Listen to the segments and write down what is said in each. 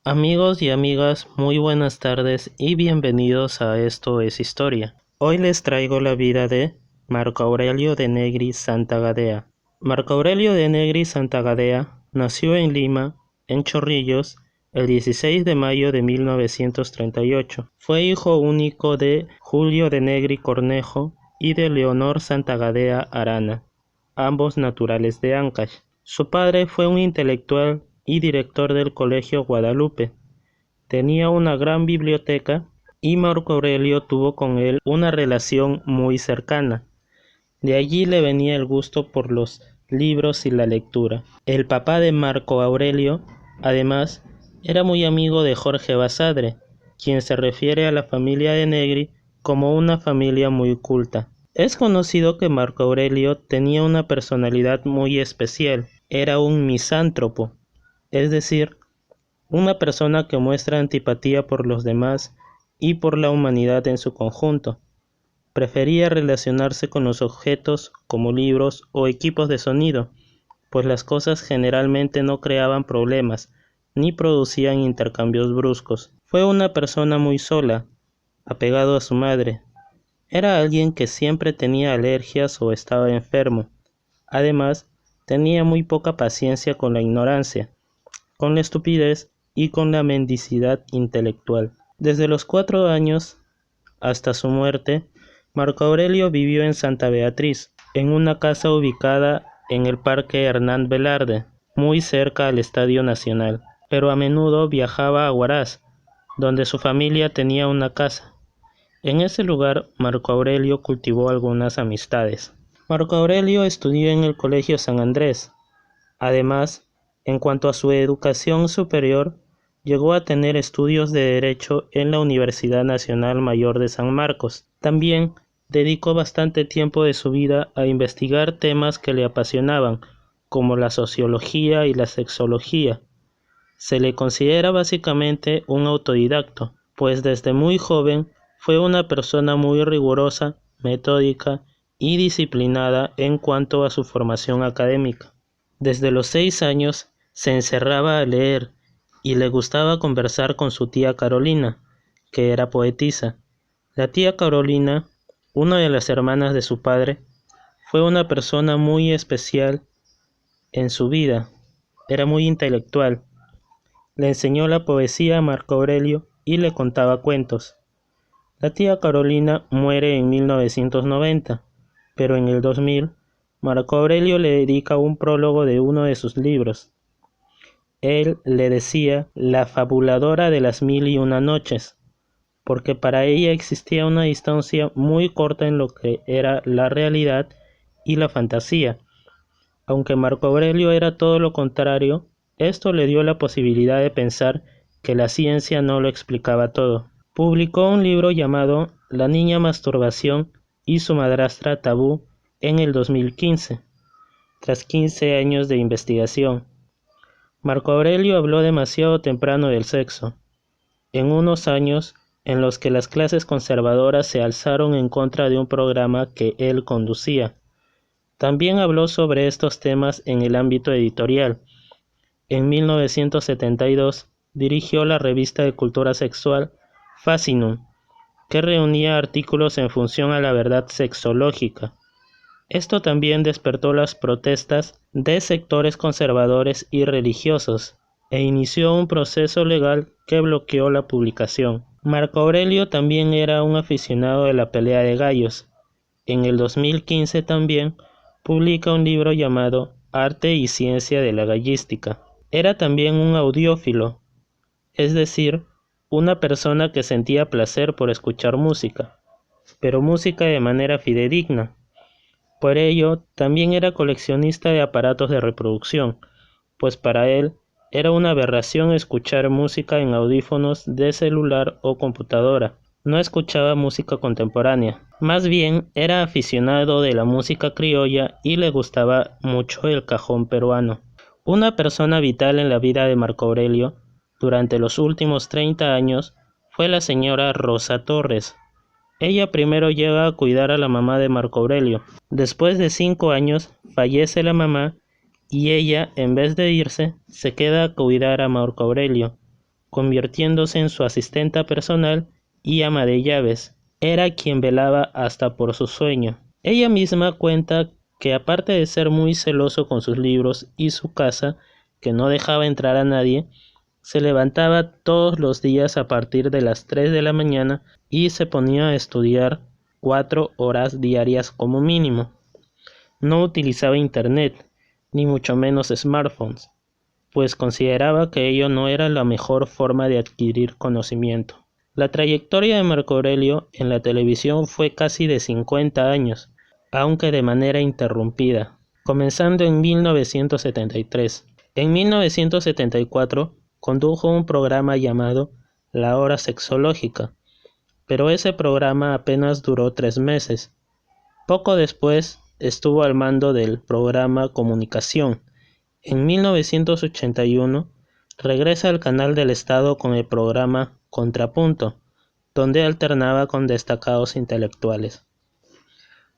Amigos y amigas, muy buenas tardes y bienvenidos a Esto es Historia. Hoy les traigo la vida de Marco Aurelio de Negri Santa Gadea. Marco Aurelio de Negri Santa Gadea nació en Lima, en Chorrillos, el 16 de mayo de 1938. Fue hijo único de Julio de Negri Cornejo y de Leonor Santa Gadea Arana, ambos naturales de Ancash. Su padre fue un intelectual y director del Colegio Guadalupe. Tenía una gran biblioteca y Marco Aurelio tuvo con él una relación muy cercana. De allí le venía el gusto por los libros y la lectura. El papá de Marco Aurelio, además, era muy amigo de Jorge Basadre, quien se refiere a la familia de Negri como una familia muy culta. Es conocido que Marco Aurelio tenía una personalidad muy especial. Era un misántropo, es decir, una persona que muestra antipatía por los demás y por la humanidad en su conjunto. Prefería relacionarse con los objetos como libros o equipos de sonido, pues las cosas generalmente no creaban problemas ni producían intercambios bruscos. Fue una persona muy sola, apegado a su madre. Era alguien que siempre tenía alergias o estaba enfermo. Además, tenía muy poca paciencia con la ignorancia, con la estupidez y con la mendicidad intelectual. Desde los 4 años hasta su muerte, Marco Aurelio vivió en Santa Beatriz, en una casa ubicada en el Parque Hernán Velarde, muy cerca al Estadio Nacional, pero a menudo viajaba a Huaraz, donde su familia tenía una casa. En ese lugar, Marco Aurelio cultivó algunas amistades. Marco Aurelio estudió en el Colegio San Andrés. Además, en cuanto a su educación superior, llegó a tener estudios de Derecho en la Universidad Nacional Mayor de San Marcos. También dedicó bastante tiempo de su vida a investigar temas que le apasionaban, como la sociología y la sexología. Se le considera básicamente un autodidacto, pues desde muy joven fue una persona muy rigurosa, metódica y disciplinada en cuanto a su formación académica. Desde los 6 años se encerraba a leer y le gustaba conversar con su tía Carolina, que era poetisa. La tía Carolina, una de las hermanas de su padre, fue una persona muy especial en su vida. Era muy intelectual. Le enseñó la poesía a Marco Aurelio y le contaba cuentos. La tía Carolina muere en 1990, pero en el 2000 Marco Aurelio le dedica un prólogo de uno de sus libros. Él le decía la fabuladora de las 1001 noches, porque para ella existía una distancia muy corta en lo que era la realidad y la fantasía. Aunque Marco Aurelio era todo lo contrario, esto le dio la posibilidad de pensar que la ciencia no lo explicaba todo. Publicó un libro llamado La niña masturbación y su madrastra tabú en el 2015, tras 15 años de investigación. Marco Aurelio habló demasiado temprano del sexo, en unos años en los que las clases conservadoras se alzaron en contra de un programa que él conducía. También habló sobre estos temas en el ámbito editorial. En 1972 dirigió la revista de cultura sexual Fascinum, que reunía artículos en función a la verdad sexológica. Esto también despertó las protestas de sectores conservadores y religiosos e inició un proceso legal que bloqueó la publicación. Marco Aurelio también era un aficionado de la pelea de gallos. En el 2015 también publica un libro llamado Arte y Ciencia de la Gallística. Era también un audiófilo, es decir, una persona que sentía placer por escuchar música, pero música de manera fidedigna. Por ello, también era coleccionista de aparatos de reproducción, pues para él era una aberración escuchar música en audífonos de celular o computadora. No escuchaba música contemporánea. Más bien era aficionado de la música criolla y le gustaba mucho el cajón peruano. Una persona vital en la vida de Marco Aurelio durante los últimos 30 años fue la señora Rosa Torres. Ella primero llega a cuidar a la mamá de Marco Aurelio. Después de 5 años fallece la mamá y ella, en vez de irse, se queda a cuidar a Marco Aurelio. convirtiéndose en su asistente personal y ama de llaves. Era quien velaba hasta por su sueño. Ella misma cuenta que aparte de ser muy celoso con sus libros y su casa, que no dejaba entrar a nadie, se levantaba todos los días a partir de las 3 de la mañana y se ponía a estudiar 4 horas diarias como mínimo. No utilizaba internet, ni mucho menos smartphones, pues consideraba que ello no era la mejor forma de adquirir conocimiento. La trayectoria de Marco Aurelio en la televisión fue casi de 50 años, aunque de manera interrumpida, comenzando en 1973. En 1974 condujo un programa llamado La Hora Sexológica, pero ese programa apenas duró 3 meses. Poco después estuvo al mando del programa Comunicación. En 1981 regresa al canal del Estado con el programa Contrapunto, donde alternaba con destacados intelectuales.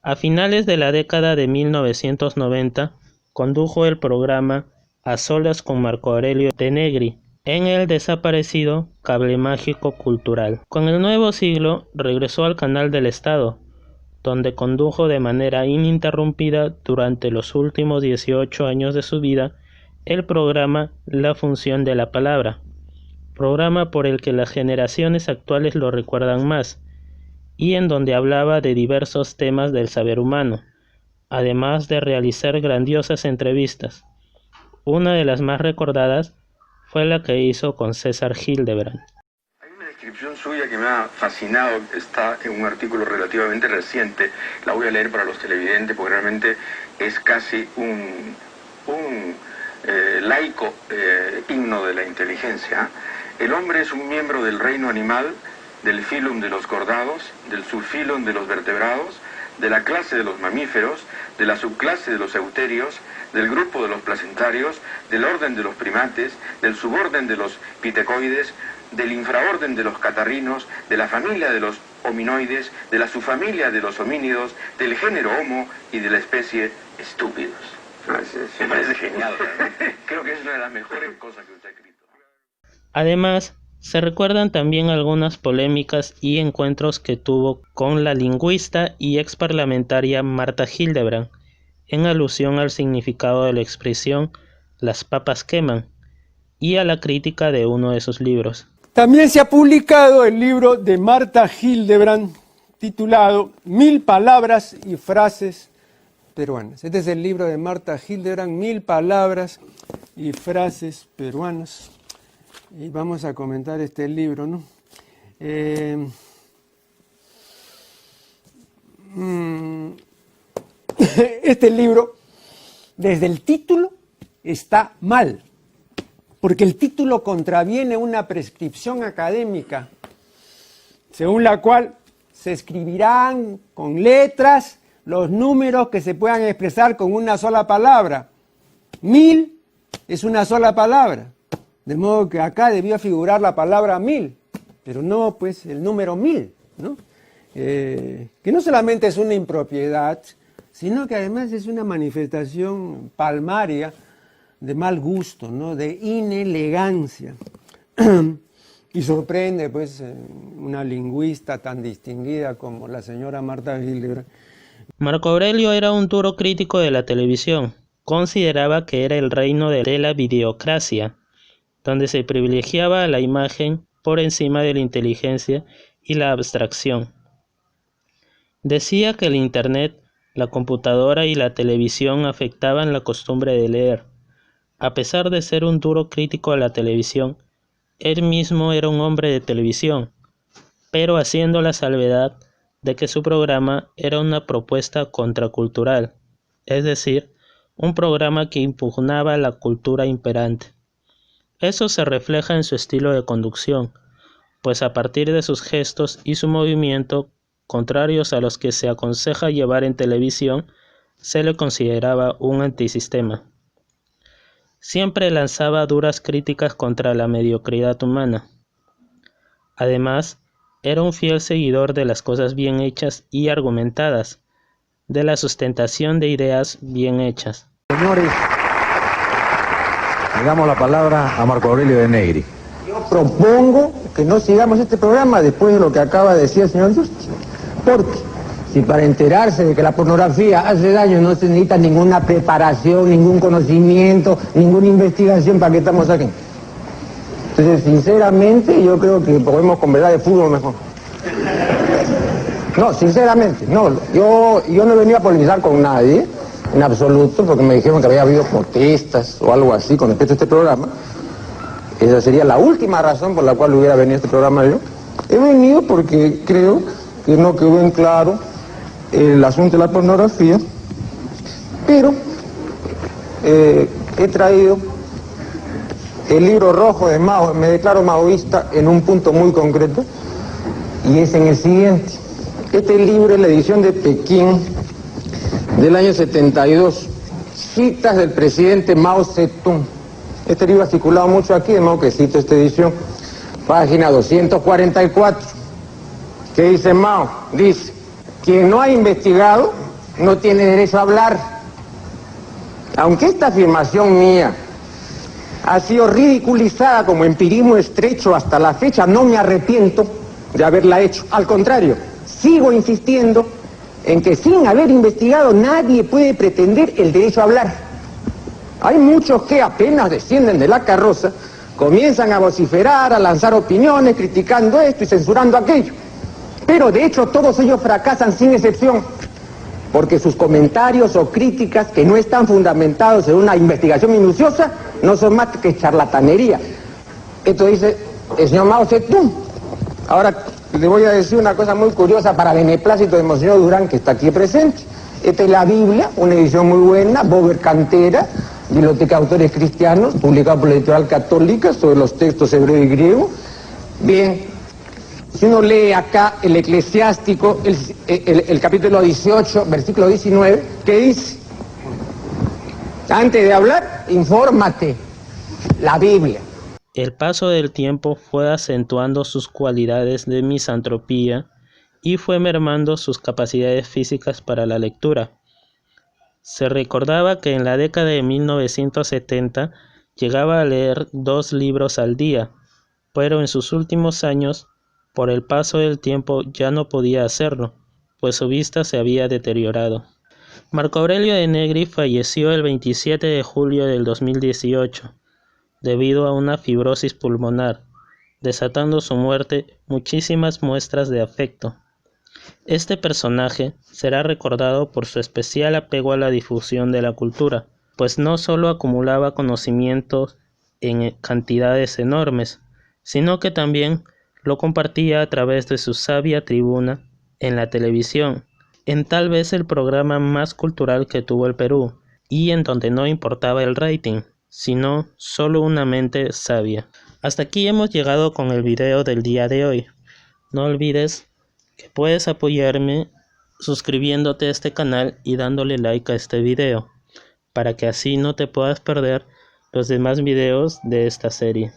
A finales de la década de 1990 condujo el programa A Solas con Marco Aurelio de Negri en el desaparecido Cable Mágico Cultural. Con el nuevo siglo regresó al canal del Estado, donde condujo de manera ininterrumpida durante los últimos 18 años de su vida el programa La Función de la Palabra, programa por el que las generaciones actuales lo recuerdan más, y en donde hablaba de diversos temas del saber humano, además de realizar grandiosas entrevistas. Una de las más recordadas fue la que hizo con César Hildebrand. Hay una descripción suya que me ha fascinado, está en un artículo relativamente reciente, la voy a leer para los televidentes porque realmente es casi un laico himno de la inteligencia. El hombre es un miembro del reino animal, del filum de los cordados, del subfilum de los vertebrados, de la clase de los mamíferos, de la subclase de los euterios, del grupo de los placentarios, del orden de los primates, del suborden de los pitecoides, del infraorden de los catarrinos, de la familia de los hominoides, de la subfamilia de los homínidos, del género Homo y de la especie estúpidos. Me parece genial. Creo que es una de las mejores cosas que usted ha escrito. Además, se recuerdan también algunas polémicas y encuentros que tuvo con la lingüista y exparlamentaria Marta Hildebrand, en alusión al significado de la expresión "las papas queman" y a la crítica de uno de sus libros. También se ha publicado el libro de Marta Hildebrand titulado 1000 palabras y frases peruanas. Este es el libro de Marta Hildebrand, 1000 palabras y frases peruanas. Y vamos a comentar este libro, ¿no? Este libro, desde el título, está mal, porque el título contraviene una prescripción académica, según la cual se escribirán con letras los números que se puedan expresar con una sola palabra. 1000 es una sola palabra. De modo que acá debió figurar la palabra 1000, pero no pues el número 1000, ¿no? Que no solamente es una impropiedad, sino que además es una manifestación palmaria de mal gusto, ¿no? De inelegancia. Y sorprende pues una lingüista tan distinguida como la señora Marta Hildebrand. Marco Aurelio era un duro crítico de la televisión. Consideraba que era el reino de la videocracia, donde se privilegiaba la imagen por encima de la inteligencia y la abstracción. Decía que el Internet, la computadora y la televisión afectaban la costumbre de leer. A pesar de ser un duro crítico a la televisión, él mismo era un hombre de televisión, pero haciendo la salvedad de que su programa era una propuesta contracultural, es decir, un programa que impugnaba la cultura imperante. Eso se refleja en su estilo de conducción, pues a partir de sus gestos y su movimiento, contrarios a los que se aconseja llevar en televisión, se le consideraba un antisistema. Siempre lanzaba duras críticas contra la mediocridad humana. Además, era un fiel seguidor de las cosas bien hechas y argumentadas, de la sustentación de ideas bien hechas. Señores, le damos la palabra a Marco Aurelio de Negri. Yo propongo que no sigamos este programa después de lo que acaba de decir el señor Yusti. Porque si para enterarse de que la pornografía hace daño no se necesita ninguna preparación, ningún conocimiento, ninguna investigación, ¿para qué estamos aquí? Entonces, sinceramente, yo creo que podemos conversar de fútbol mejor. No, sinceramente, no. Yo no venía a polemizar con nadie, en absoluto, porque me dijeron que había habido protestas o algo así con respecto a este programa. Esa sería la última razón por la cual hubiera venido a este programa yo. He venido porque creo que no quedó en claro el asunto de la pornografía, pero he traído el libro rojo de Mao. Me declaro maoísta en un punto muy concreto, y es en el siguiente. Este libro es la edición de Pekín del año 72, citas del presidente Mao Zedong. Este libro ha circulado mucho aquí, de modo que cito esta edición, página 244. ¿Qué dice Mao? Dice: quien no ha investigado no tiene derecho a hablar. Aunque esta afirmación mía ha sido ridiculizada como empirismo estrecho hasta la fecha, no me arrepiento de haberla hecho. Al contrario, sigo insistiendo en que sin haber investigado nadie puede pretender el derecho a hablar. Hay muchos que apenas descienden de la carroza comienzan a vociferar, a lanzar opiniones, criticando esto y censurando aquello. Pero de hecho todos ellos fracasan sin excepción, porque sus comentarios o críticas que no están fundamentados en una investigación minuciosa no son más que charlatanería. Esto dice el señor Mao Zedong. Ahora le voy a decir una cosa muy curiosa para beneplácito de Monseñor Durán, que está aquí presente. Esta es la Biblia, una edición muy buena, Bober Cantera, Biblioteca de Autores Cristianos, publicado por la Editorial Católica, sobre los textos hebreo y griego. Bien, si uno lee acá el Eclesiástico, el capítulo 18, versículo 19, ¿qué dice? Antes de hablar, infórmate, la Biblia. El paso del tiempo fue acentuando sus cualidades de misantropía y fue mermando sus capacidades físicas para la lectura. Se recordaba que en la década de 1970 llegaba a leer 2 libros al día, pero en sus últimos años, por el paso del tiempo, ya no podía hacerlo, pues su vista se había deteriorado. Marco Aurelio de Negri falleció el 27 de julio del 2018, debido a una fibrosis pulmonar, desatando su muerte muchísimas muestras de afecto. Este personaje será recordado por su especial apego a la difusión de la cultura, pues no solo acumulaba conocimientos en cantidades enormes, sino que también lo compartía a través de su sabia tribuna en la televisión, en tal vez el programa más cultural que tuvo el Perú, y en donde no importaba el rating, sino solo una mente sabia. Hasta aquí hemos llegado con el video del día de hoy. No olvides que puedes apoyarme suscribiéndote a este canal y dándole like a este video, para que así no te puedas perder los demás videos de esta serie.